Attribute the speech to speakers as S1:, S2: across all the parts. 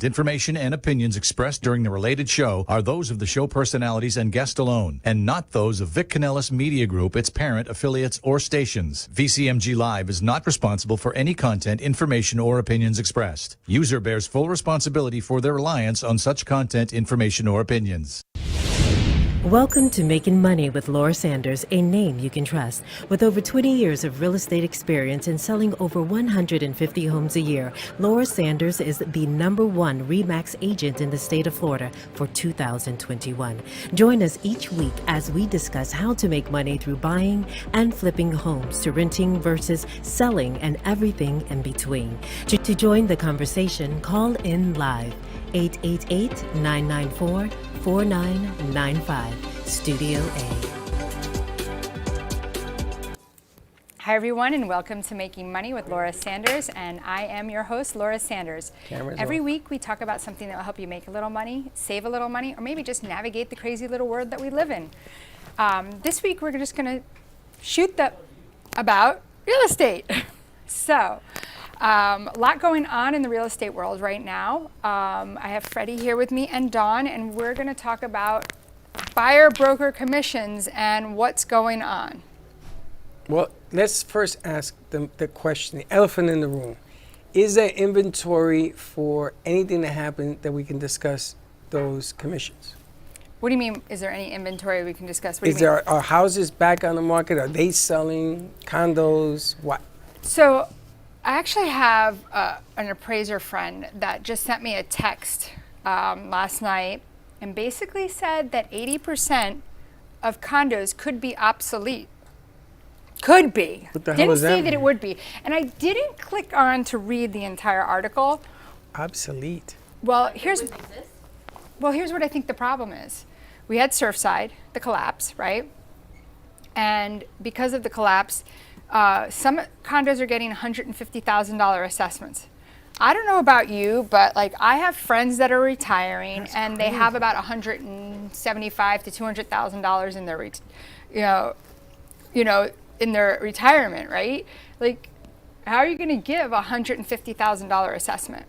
S1: Information and opinions expressed during the related show are those of the show personalities and guest alone, and not those of Vic Canellis Media Group, its parent, affiliates, or stations. VCMG Live is not responsible for any content, information, or opinions expressed. User bears full responsibility for their reliance on such content, information, or opinions.
S2: Welcome to Making Money with Laura Sanders, a name you can trust. With over 20 years of real estate experience and selling over 150 homes a year, Laura Sanders is the #1 RE/MAX agent in the state of Florida for 2021. Join us each week as we discuss how to make money through buying and flipping homes, to renting versus selling, and everything in between. To join the conversation, call in live 888-994-4995, Studio A.
S3: Hi, everyone, and welcome to Making Money with Laura Sanders, and I am your host, Laura Sanders. Every week, we talk about something that will help you make a little money, save a little money, or maybe just navigate the crazy little world that we live in. This week, we're just going to shoot about real estate. So, a lot going on in the real estate world right now. I have Freddy here with me and Dawn, and we're going to talk about buyer broker commissions and what's going on.
S4: Well, let's first ask the question, the elephant in the room. Is there inventory for anything that happened that we can discuss those commissions?
S3: What do you mean, is there any inventory we can discuss?
S4: Are houses back on the market? Are they selling condos? What?
S3: So I actually have an appraiser friend that just sent me a text last night and basically said that 80% of condos could be obsolete. Could be.
S4: What the hell
S3: Didn't
S4: is that
S3: say that it
S4: mean?
S3: would be. And I didn't click on to read the entire article.
S4: Obsolete.
S3: Well, here's what I think the problem is. We had Surfside, the collapse, right? And because of the collapse, some condos are getting $150,000 assessments. I don't know about you, but like I have friends that are retiring and they have about $175,000 to $200,000 in their, in their retirement, right? Like, how are you going to give a $150,000 assessment?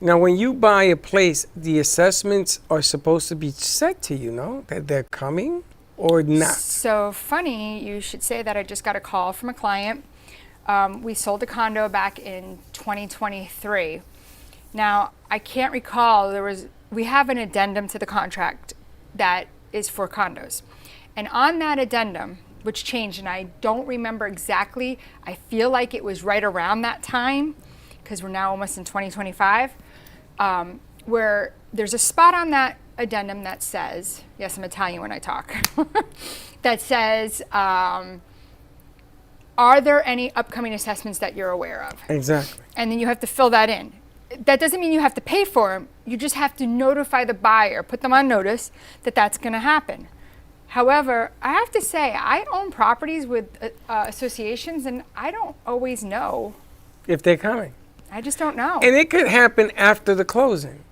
S4: Now, when you buy a place, the assessments are supposed to be set to you, no? That they're coming or not?
S3: So funny, you should say that. I just got a call from a client. We sold a condo back in 2023. Now, I can't recall, we have an addendum to the contract that is for condos. And on that addendum, which changed, and I don't remember exactly, I feel like it was right around that time, because we're now almost in 2025, where there's a spot on that addendum that says, yes, I'm Italian when I talk, that says, are there any upcoming assessments that you're aware of?
S4: Exactly.
S3: And then you have to fill that in. That doesn't mean you have to pay for them. You just have to notify the buyer, put them on notice that that's going to happen. However, I have to say, I own properties with associations, and I don't always know
S4: If they're coming.
S3: I just don't know.
S4: And it could happen after the closing.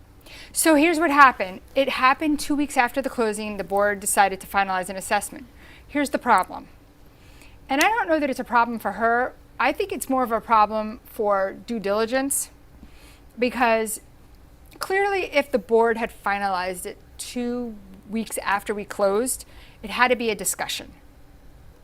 S3: So here's what happened. It happened 2 weeks after the closing. The board decided to finalize an assessment. Here's the problem. And I don't know that it's a problem for her. I think it's more of a problem for due diligence, because clearly if the board had finalized it 2 weeks after we closed, it had to be a discussion.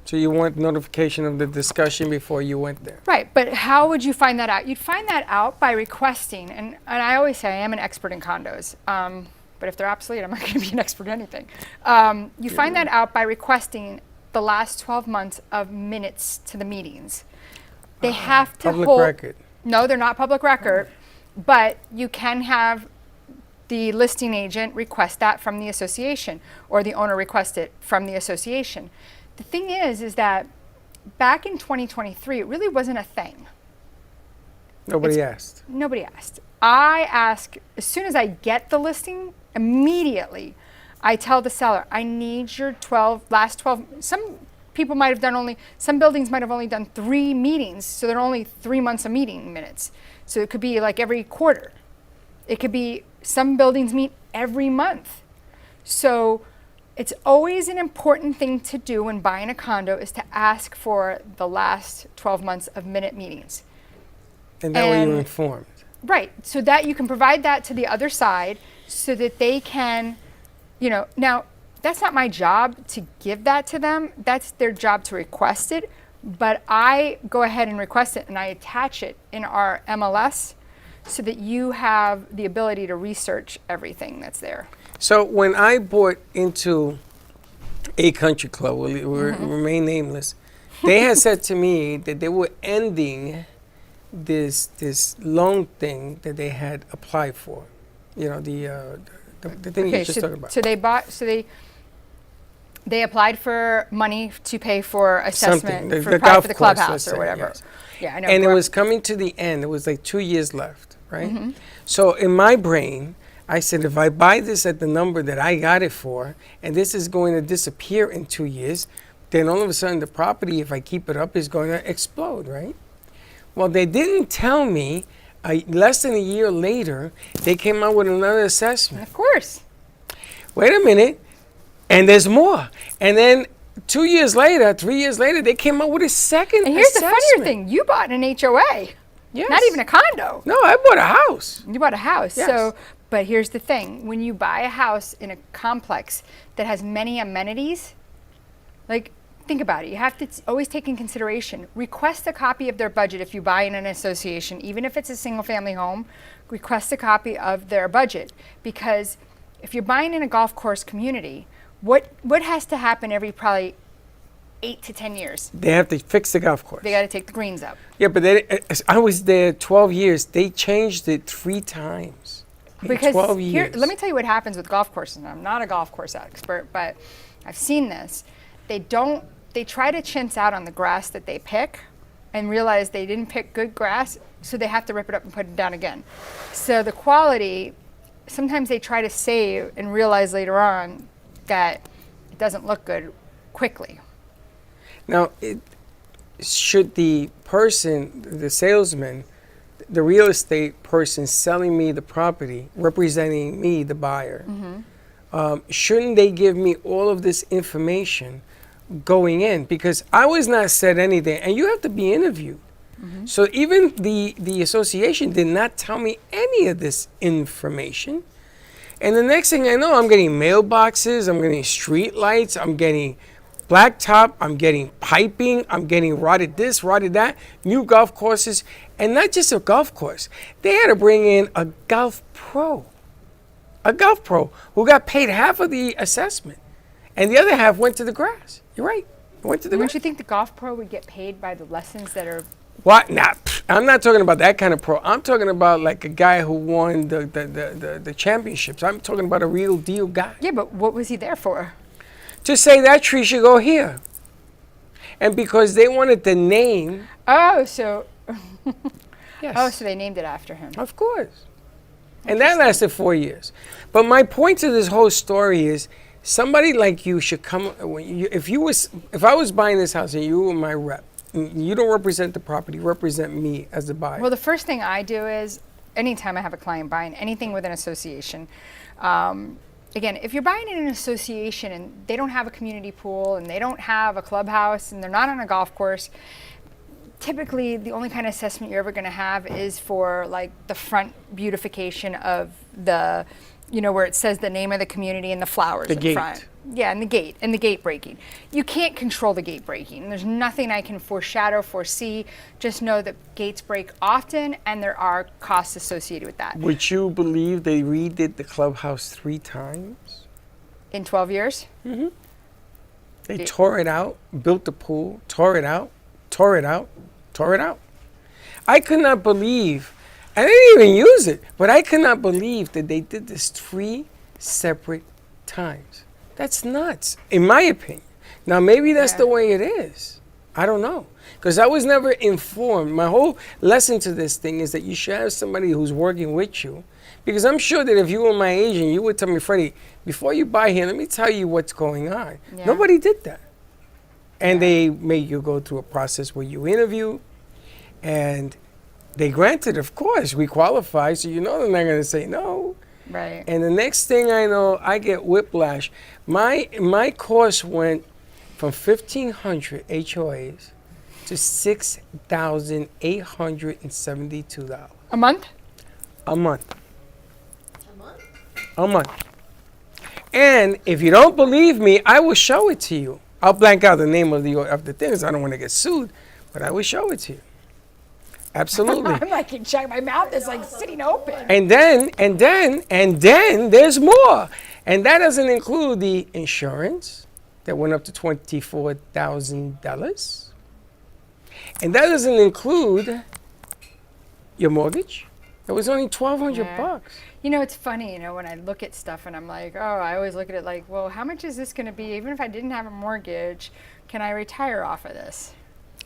S4: So you want notification of the discussion before you went there?
S3: Right, but how would you find that out? You'd find that out by requesting, and I always say I am an expert in condos, but if they're obsolete, I'm not going to be an expert in anything. You find that out by requesting the last 12 months of minutes to the meetings. They have to
S4: public record.
S3: No, they're not public record, but you can have the listing agent request that from the association, or the owner request it from the association. The thing is that back in 2023, it really wasn't a thing.
S4: Nobody asked.
S3: Nobody asked. I ask, as soon as I get the listing, immediately, I tell the seller, I need your last 12, some people might have done some buildings might have only done 3 meetings, so they're only 3 months of meeting minutes. So it could be like every quarter. It could be, some buildings meet every month. So it's always an important thing to do when buying a condo is to ask for the last 12 months of minute meetings.
S4: And that way you're informed.
S3: Right, so that you can provide that to the other side so that they can, now that's not my job to give that to them. That's their job to request it. But I go ahead and request it and I attach it in our MLS so that you have the ability to research everything that's there.
S4: So when I bought into a country club, we'll remain nameless, they had said to me that they were ending this loan thing that they had applied for. The thing you just talked about.
S3: So they applied for money to pay for assessment
S4: Something.
S3: for
S4: The
S3: probably
S4: golf
S3: for the
S4: course,
S3: clubhouse
S4: let's
S3: or
S4: say,
S3: whatever.
S4: yes.
S3: Yeah, I know.
S4: And it was coming to the end. It was like 2 years left, right? So in my brain, I said, if I buy this at the number that I got it for, and this is going to disappear in 2 years, then all of a sudden the property, if I keep it up, is going to explode, right? Well, they didn't tell me. Less than a year later, they came out with another assessment.
S3: Of course.
S4: Wait a minute. And there's more. And then 2 years later, 3 years later, they came out with a second
S3: And here's
S4: assessment.
S3: the funnier thing. You bought an HOA.
S4: Yes.
S3: Not even a condo.
S4: No, I bought a house.
S3: You bought a house.
S4: Yes.
S3: So, but here's the thing. When you buy a house in a complex that has many amenities, like, think about it. You have to always take in consideration. Request a copy of their budget if you buy in an association, even if it's a single family home. Request a copy of their budget, because if you're buying in a golf course community, what has to happen every probably 8 to 10 years?
S4: They have to fix the golf course.
S3: They got to take the greens up.
S4: Yeah, but I was there 12 years. They changed it 3 times in 12 years.
S3: Let me tell you what happens with golf courses. And I'm not a golf course expert, but I've seen this. They try to chintz out on the grass that they pick and realize they didn't pick good grass, so they have to rip it up and put it down again. So the quality, sometimes they try to save and realize later on that it doesn't look good quickly.
S4: Now, should the person, the salesman, the real estate person selling me the property, representing me, the buyer, shouldn't they give me all of this information going in? Because I was not said anything, and you have to be interviewed. So even the association did not tell me any of this information. And the next thing I know, I'm getting mailboxes, I'm getting street lights, I'm getting blacktop, I'm getting piping, I'm getting rotted this, rotted that, new golf courses, and not just a golf course. They had to bring in a golf pro who got paid half of the assessment, and the other half went to the grass. You're right. It went to the
S3: Don't
S4: grass.
S3: you think the golf pro would get paid by the lessons that are?
S4: What? Nah, I'm not talking about that kind of pro. I'm talking about like a guy who won the championships. I'm talking about a real deal guy.
S3: Yeah, but what was he there for?
S4: To say that tree should go here. And because they wanted the name.
S3: Oh, so.
S4: Yes.
S3: Oh, so they named it after him.
S4: Of course. And that lasted 4 years. But my point to this whole story is, somebody like you should come. If I was buying this house and you were my rep, you don't represent the property, represent me as the buyer.
S3: Well, the first thing I do is, anytime I have a client buying anything with an association, again, if you're buying in an association and they don't have a community pool and they don't have a clubhouse and they're not on a golf course, typically the only kind of assessment you're ever going to have is for like the front beautification of the, where it says the name of the community and the flowers in front. Yeah, and the gate breaking. You can't control the gate breaking. There's nothing I can foresee. Just know that gates break often and there are costs associated with that.
S4: Would you believe they redid the clubhouse 3 times?
S3: In 12 years?
S4: Mm-hmm. They tore it out, built the pool, tore it out, tore it out, tore it out. I could not believe, I didn't even use it, but I could not believe that they did this 3 separate times. That's nuts, in my opinion. Now, maybe that's the way it is. I don't know. Because I was never informed. My whole lesson to this thing is that you should have somebody who's working with you. Because I'm sure that if you were my agent, you would tell me, Freddy, before you buy here, let me tell you what's going on. Yeah. Nobody did that. And they make you go through a process where you interview. And they granted, of course, we qualify. So you know they're not going to say no.
S3: Right.
S4: And the next thing I know, I get whiplash. My course went from 1,500 HOAs to $6,872.
S3: A month?
S4: A month. A month. And if you don't believe me, I will show it to you. I'll blank out the name of the things. I don't want to get sued, but I will show it to you. Absolutely.
S3: I'm like, my mouth is like sitting open.
S4: And then there's more. And that doesn't include the insurance that went up to $24,000. And that doesn't include your mortgage. It was only $1,200.
S3: You know, it's funny, when I look at stuff and I'm like, I always look at it like, well, how much is this going to be? Even if I didn't have a mortgage, can I retire off of this?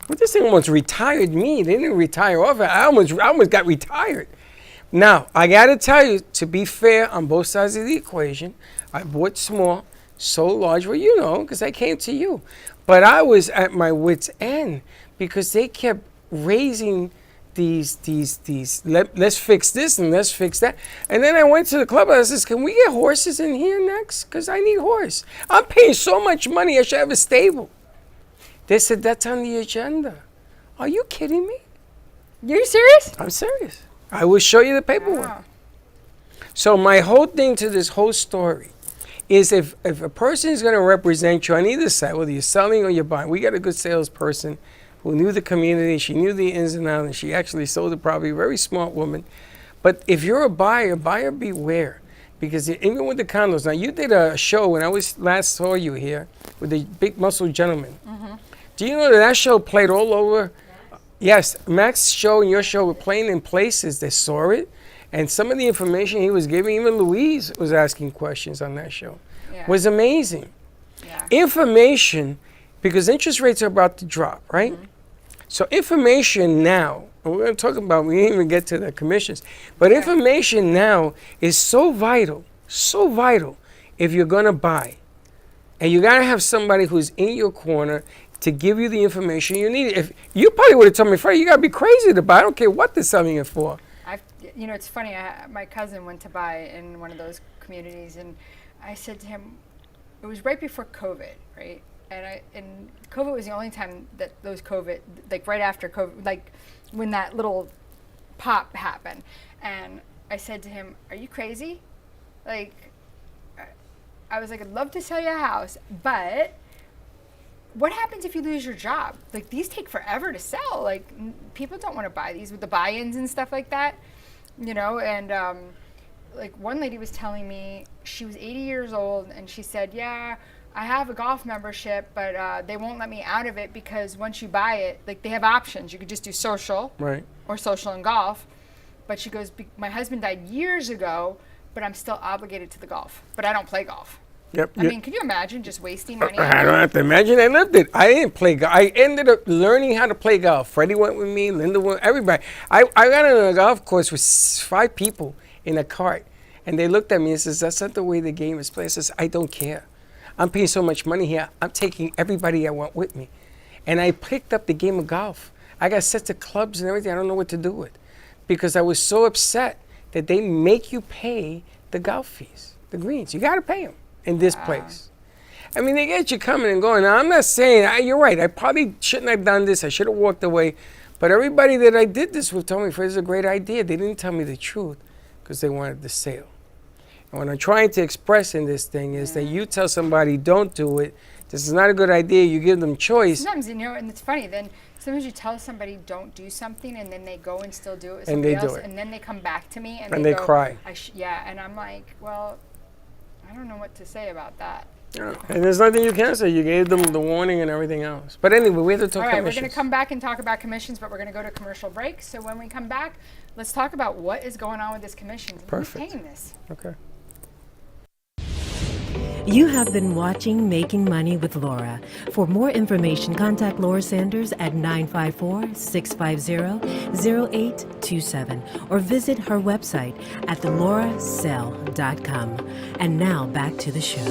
S4: Well, this thing almost retired me. They didn't retire off it. I almost got retired. Now, I got to tell you, to be fair on both sides of the equation, I bought small, sold large, well, because I came to you. But I was at my wit's end because they kept raising these let's fix this and let's fix that. And then I went to the club and I said, can we get horses in here next? Because I need horse. I'm paying so much money, I should have a stable. They said, that's on the agenda. Are you kidding me?
S3: You're serious?
S4: I'm serious. I will show you the paperwork.
S3: Wow.
S4: So my whole thing to this whole story is if a person is going to represent you on either side, whether you're selling or you're buying, we got a good salesperson who knew the community, she knew the ins and outs, and she actually sold the property, a very smart woman. But if you're a buyer beware. Because even with the condos, now you did a show when I last saw you here with the big muscle gentleman. Mm-hmm. Do you know that show played all over? Yes, Max's show and your show were playing in places that saw it. And some of the information he was giving, even Louise was asking questions on that show, was amazing. Yeah. Information, because interest rates are about to drop, right? Mm-hmm. So information now, and we're going to talk about, we didn't even get to the commissions, but information now is so vital if you're going to buy. And you got to have somebody who's in your corner to give you the information you need. If you probably would have told me, Freddy, you got to be crazy to buy. I don't care what they're selling it for.
S3: It's funny. My cousin went to buy in one of those communities, and I said to him, it was right before COVID, right? And COVID was the only time that those COVID, like right after COVID, like when that little pop happened. And I said to him, are you crazy? Like, I was like, I'd love to sell you a house, but what happens if you lose your job? Like, these take forever to sell. Like, people don't want to buy these with the buy-ins and stuff like that, and like one lady was telling me she was 80 years old and she said, yeah, I have a golf membership, but they won't let me out of it because once you buy it, like they have options. You could just do social or social and golf. But she goes, my husband died years ago, but I'm still obligated to the golf. But I don't play golf.
S4: Yep.
S3: I mean, could you imagine just wasting money?
S4: I don't have to imagine. I lived it. I didn't play golf. I ended up learning how to play golf. Freddie went with me. Linda went. Everybody. I got on a golf course with 5 people in a cart, and they looked at me and says, "That's not the way the game is played." I says, "I don't care. I'm paying so much money here. I'm taking everybody I want with me," and I picked up the game of golf. I got sets of clubs and everything. I don't know what to do with, because I was so upset that they make you pay the golf fees, the greens. You got to pay them. In this place. I mean, they get you coming and going. Now, I'm not saying, you're right, I probably shouldn't have done this. I should have walked away. But everybody that I did this with told me, Fred, it's a great idea. They didn't tell me the truth because they wanted the sale. And what I'm trying to express in this thing is that you tell somebody, don't do it. This is not a good idea. You give them choice.
S3: Sometimes, and it's funny, then sometimes you tell somebody don't do something and then they go and still do it with somebody else. And then they come back to me and they go,
S4: cry.
S3: And I'm like, well, I don't know what to say about that.
S4: Yeah. And there's nothing you can say. You gave them the warning and everything else. But anyway, we have to talk commissions. All right,
S3: we're going to come back and talk about commissions, but we're going to go to commercial break. So when we come back, let's talk about what is going on with this commission.
S4: Perfect.
S3: Who's paying this?
S4: Okay.
S2: You have been watching Making Money with Laura. For more information, contact Laura Sanders at 954-650-0827 or visit her website at thelorasell.com. And now back to the show.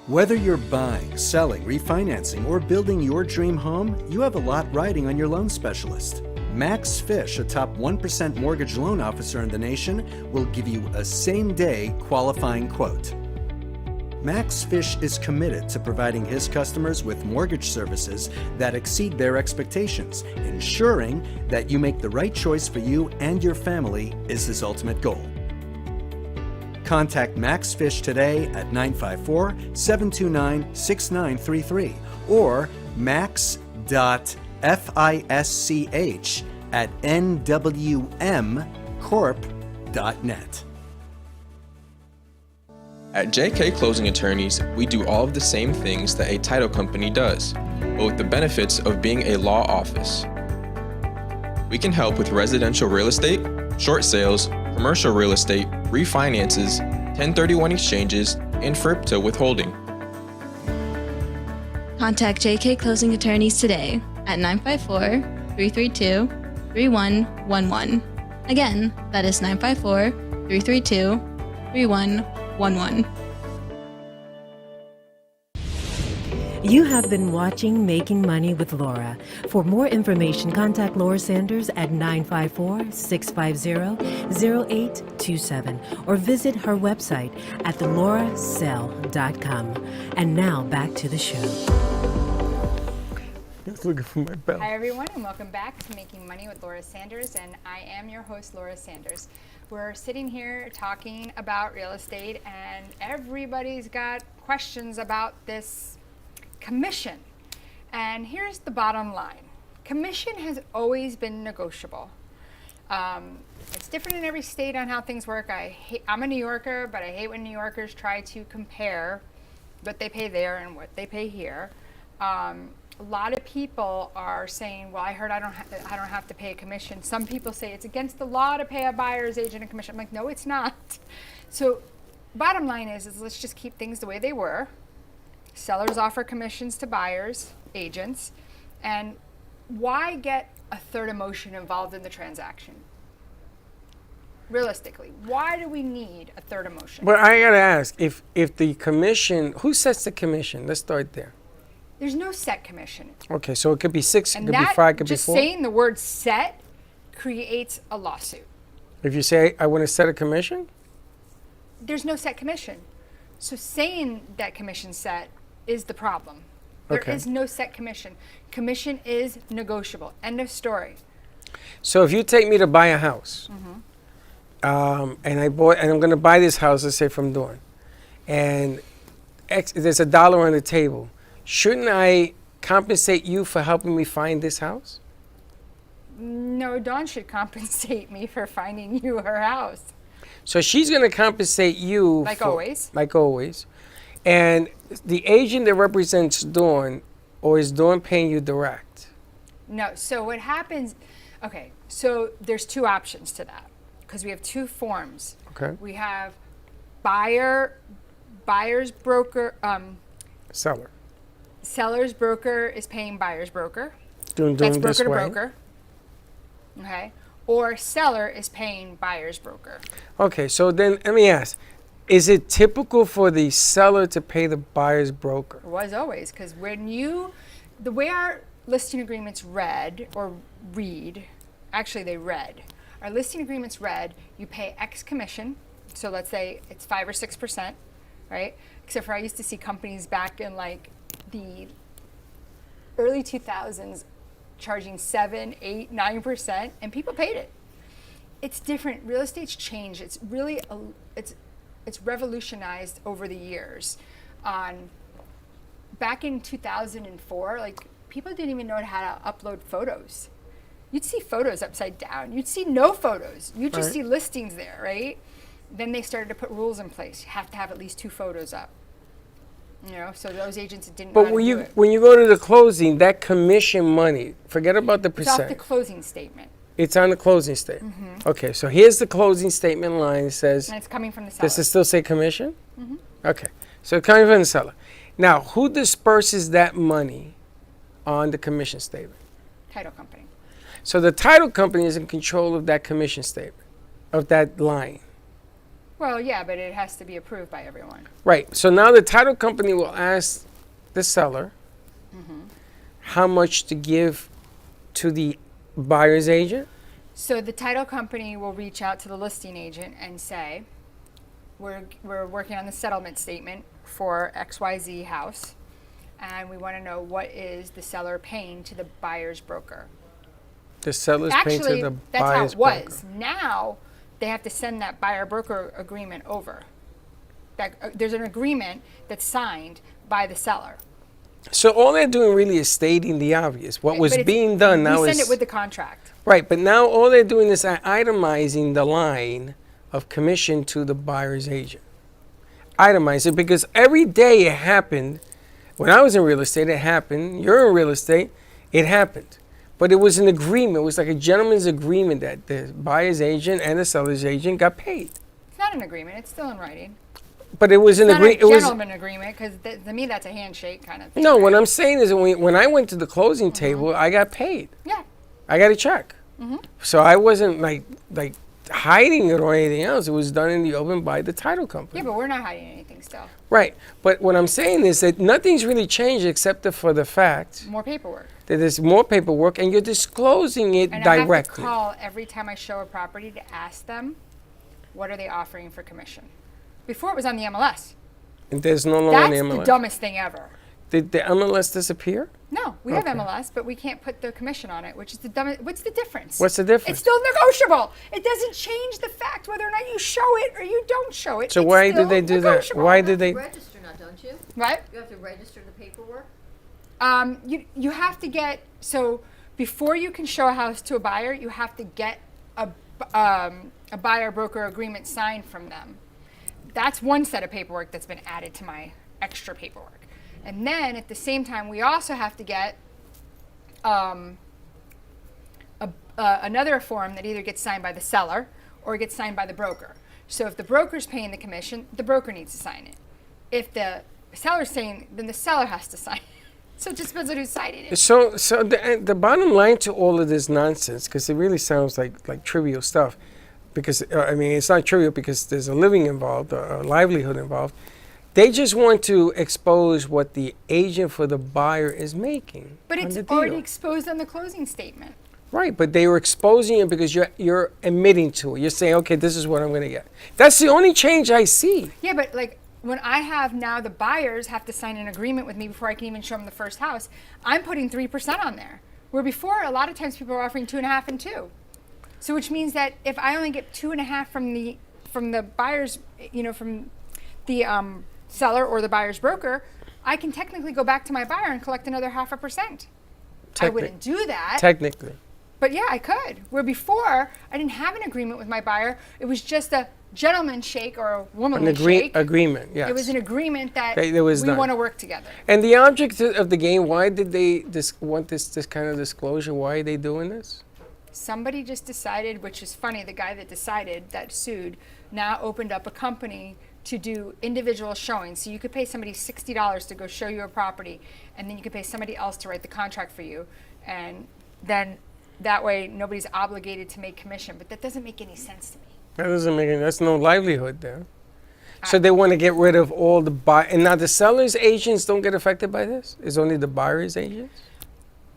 S5: Whether you're buying, selling, refinancing, or building your dream home, you have a lot riding on your loan specialist. Max Fish, a top 1% mortgage loan officer in the nation, will give you a same-day qualifying quote. Max Fish is committed to providing his customers with mortgage services that exceed their expectations. Ensuring that you make the right choice for you and your family is his ultimate goal. Contact Max Fish today at 954-729-6933 or max.fisch@nwmcorp.net.
S6: At JK Closing Attorneys, we do all of the same things that a title company does, but with the benefits of being a law office. We can help with residential real estate, short sales, commercial real estate, refinances, 1031 exchanges, and FRIPTA withholding.
S7: Contact JK Closing Attorneys today at 954-332-3111. Again, that is 954-332-3111.
S2: You have been watching Making Money with Laura. For more information, contact Laura Sanders at 954-650-0827 or visit her website at theloracell.com. And now back to the show.
S4: Just looking for my bell.
S3: Hi everyone, and welcome back to Making Money with Laura Sanders, and I am your host, Laura Sanders. We're sitting here talking about real estate, and everybody's got questions about this commission. And here's the bottom line. Commission has always been negotiable. It's different in every state on how things work. I'm a New Yorker, but I hate when New Yorkers try to compare what they pay there and what they pay here. A lot of people are saying, well, I heard I don't have to pay a commission. Some people say it's against the law to pay a buyer's agent a commission. I'm like, no, it's not. So bottom line is let's just keep things the way they were. Sellers offer commissions to buyers, agents, and why get a third emotion involved in the transaction? Realistically, why do we need a third emotion?
S4: But I gotta ask, if the commission, who sets the commission? Let's start there.
S3: There's no set commission.
S4: Okay, so it could be 6, it
S3: And
S4: could be
S3: that,
S4: 5, it could be
S3: just
S4: 4.
S3: saying the word set creates a lawsuit.
S4: If you say, I want to set a commission?
S3: There's no set commission. So saying that commission set is the problem. There
S4: Okay.
S3: is no set commission. Commission is negotiable. End of story.
S4: So if you take me to buy a house, and I'm going to buy this house, let's say from Dawn, and there's $1 on the table, shouldn't I compensate you for helping me find this house?
S3: No, Dawn should compensate me for finding you her house.
S4: So she's going to compensate you.
S3: Like always.
S4: Like always. And the agent that represents Dawn, or is Dawn paying you direct?
S3: No, so what happens, okay, so there's two options to that, because we have two forms.
S4: Okay.
S3: We have buyer's broker,
S4: Seller.
S3: seller's broker is paying buyer's broker.
S4: Doing
S3: That's
S4: this
S3: broker to
S4: way.
S3: broker. Okay. Or seller is paying buyer's broker.
S4: Okay, so then let me ask, is it typical for the seller to pay the buyer's broker?
S3: It was always, because the way our listing agreements read, actually they read, our listing agreements read, you pay X commission, so let's say it's 5 or 6%, right? Except for I used to see companies back in like the early 2000s charging 7, 8, 9%, and people paid it. It's different. Real estate's changed. It's really, it's revolutionized over the years. Back in 2004, like people didn't even know how to upload photos. You'd see photos upside down. You'd see no photos. You'd just see listings there, right? Then they started to put rules in place. You have to have at least 2 photos up. You know, so those agents that didn't know
S4: But
S3: how to do it.
S4: when you go to the closing, that commission money, forget about the
S3: It's off the
S4: percent.
S3: closing statement,
S4: It's on the closing statement. Okay, so here's the closing statement line. It says,
S3: and it's coming from the seller.
S4: does it still say commission? Okay, so it's coming from the seller. Now, who disperses that money on the commission statement?
S3: Title company.
S4: So the title company is in control of that commission statement, of that line.
S3: Well, yeah, but it has to be approved by everyone.
S4: Right. So now the title company will ask the seller how much to give to the buyer's agent.
S3: So the title company will reach out to the listing agent and say, we're working on the settlement statement. for XYZ house, and we want to know what is the seller paying to the buyer's broker.
S4: The seller's paying to
S3: Actually,
S4: the
S3: that's how
S4: buyer's
S3: it was.
S4: broker.
S3: Now they have to send that buyer-broker agreement over. There's an agreement that's signed by the seller.
S4: So all they're doing really is stating the obvious. What was
S3: But it's-
S4: being done now
S3: we
S4: is
S3: send it with the contract.
S4: right. But now all they're doing is itemizing the line of commission to the buyer's agent. Itemize it because every day it happened. When I was in real estate, it happened. You're in real estate, it happened. But it was an agreement. It was like a gentleman's agreement that the buyer's agent and the seller's agent got paid.
S3: It's not an agreement. It's still in writing.
S4: But it was an
S3: It's not a
S4: agreement. It was
S3: gentleman agreement because to me that's a handshake kind of thing.
S4: no. What
S3: right?
S4: I'm saying is that when I went to the closing table, I got paid.
S3: Yeah.
S4: I got a check. So I wasn't like hiding it or anything else. It was done in the open by the title company.
S3: Yeah, but we're not hiding anything still.
S4: Right. But what I'm saying is that nothing's really changed except for the fact
S3: More paperwork.
S4: that there's more paperwork and you're disclosing it
S3: And I have to
S4: directly.
S3: call every time I show a property to ask them, what are they offering for commission? Before it was on the MLS.
S4: And there's no longer
S3: That's
S4: an MLS.
S3: the dumbest thing ever.
S4: Did the MLS disappear?
S3: No, we have
S4: Okay.
S3: MLS, but we can't put the commission on it, which is the dumbest. What's the difference?
S4: What's the difference?
S3: It's still negotiable. It doesn't change the fact whether or not you show it or you don't show it.
S4: So
S3: It's
S4: why did
S3: still
S4: they do that?
S3: negotiable.
S4: Why did they?
S8: Register now, don't you?
S3: What?
S8: You have to register the paperwork?
S3: You have to get, so before you can show a house to a buyer, you have to get a buyer broker agreement signed from them. That's one set of paperwork that's been added to my extra paperwork. And then at the same time, we also have to get another form that either gets signed by the seller or gets signed by the broker. So if the broker's paying the commission, the broker needs to sign it. If the seller's saying, then the seller has to sign it. So it just depends on who's signing it.
S4: So the bottom line to all of this nonsense, because it really sounds like trivial stuff, because I mean it's not trivial because there's a living involved, a livelihood involved. They just want to expose what the agent for the buyer is making.
S3: But
S4: on
S3: it's
S4: the deal.
S3: already exposed on the closing statement.
S4: Right, but they were exposing it because you're admitting to it. You're saying, okay, this is what I'm going to get. That's the only change I see.
S3: Yeah, but like when I have now the buyers have to sign an agreement with me before I can even show them the first house, I'm putting 3% on there. Where before, a lot of times people are offering 2.5 and 2. So which means that if I only get 2.5 from the buyers, from the seller or the buyer's broker, I can technically go back to my buyer and collect another 0.5%. I wouldn't do that.
S4: Technically.
S3: But yeah, I could. Where before, I didn't have an agreement with my buyer. It was just a gentleman's shake or a womanly shake.
S4: Agreement, yes.
S3: It was an agreement that
S4: There was
S3: we
S4: none.
S3: want to work together.
S4: And the object of the game, why did they want this kind of disclosure? Why are they doing this?
S3: Somebody just decided, which is funny, the guy that decided, that sued, now opened up a company to do individual showings. So you could pay somebody $60 to go show you a property, and then you could pay somebody else to write the contract for you. And then that way nobody's obligated to make commission. But that doesn't make any sense to me.
S4: That doesn't make any, that's no livelihood there. So they want to get rid of all the and now the seller's agents don't get affected by this? It's only the buyer's agents?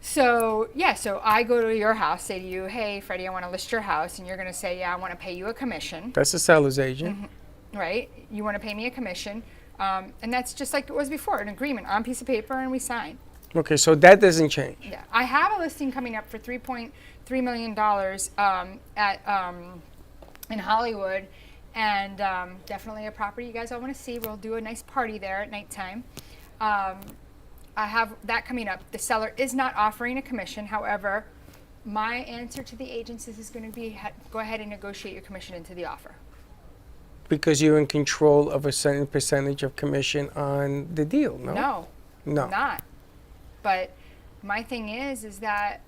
S3: So, yeah, so I go to your house, say to you, hey, Freddie, I want to list your house. And you're going to say, yeah, I want to pay you a commission,
S4: That's the seller's agent.
S3: right? You want to pay me a commission. And that's just like it was before, an agreement on a piece of paper, and we sign.
S4: Okay, so that doesn't change.
S3: Yeah, I have a listing coming up for $3.3 million in Hollywood, and definitely a property you guys all want to see. We'll do a nice party there at nighttime. I have that coming up. The seller is not offering a commission. However, my answer to the agents is going to be go ahead and negotiate your commission into the offer.
S4: Because you're in control of a certain percentage of commission on the deal, no?
S3: No,
S4: No.
S3: I'm not. But my thing is that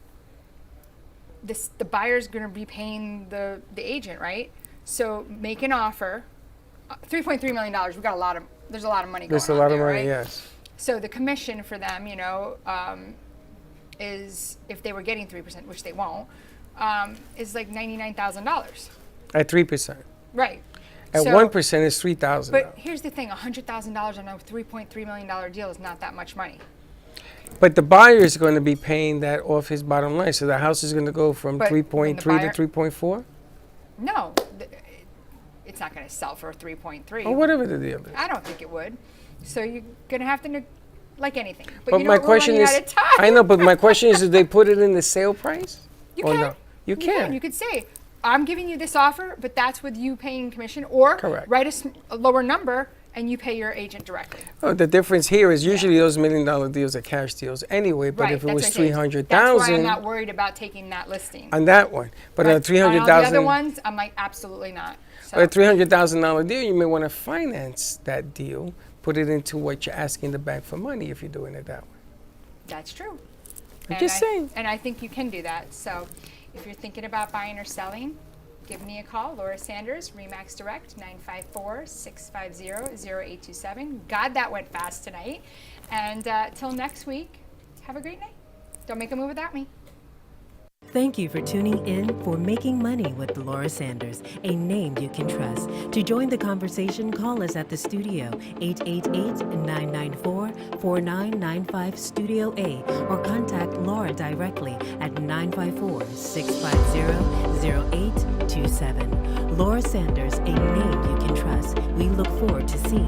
S3: the buyer's going to be paying the agent, right? So make an offer. $3.3 million. There's a lot of money going
S4: There's a
S3: on
S4: lot
S3: there,
S4: of money,
S3: right?
S4: yes.
S3: So the commission for them, is if they were getting 3%, which they won't, is like $99,000.
S4: At 3%.
S3: Right.
S4: At
S3: So-
S4: 1% is $3,000.
S3: But here's the thing: $100,000 on a $3.3 million deal is not that much money.
S4: But the buyer is going to be paying that off his bottom line. So the house is going to go from
S3: But when the
S4: 3.3
S3: buyer-
S4: to 3.4?
S3: No, it's not going to sell for 3.3.
S4: Or whatever the deal is.
S3: I don't think it would. So you're gonna have to, like anything.
S4: But
S3: you
S4: my
S3: know, we're
S4: question
S3: running
S4: is,
S3: out of time.
S4: I know, but my question is, do they put it in the sale price?
S3: You
S4: or
S3: can.
S4: no? You can.
S3: You could say, I'm giving you this offer, but that's with you paying commission, or
S4: Correct.
S3: write a lower number and you pay your agent directly.
S4: Oh, the difference here is usually those $1 million deals are cash deals anyway. But
S3: Right.
S4: if it
S3: that's
S4: was
S3: what I'm saying.
S4: 300,000
S3: That's why I'm not worried about taking that listing.
S4: on that one, but on a
S3: On all the other
S4: 300,000,
S3: ones, I'm like, absolutely not. So,
S4: but a $300,000 deal, you may want to finance that deal, put it into what you're asking the bank for money if you're doing it that way.
S3: that's true.
S4: I'm just saying.
S3: And I think you can do that. So if you're thinking about buying or selling, give me a call, Laura Sanders, Remax Direct, 954-650-0827. God, that went fast tonight. And till next week, have a great night. Don't make a move without me.
S2: Thank you for tuning in for Making Money with Laura Sanders, a name you can trust. To join the conversation, call us at the studio, 888-994-4995 Studio A, or contact Laura directly at 954-650-0827. Laura Sanders, a name you can trust. We look forward to seeing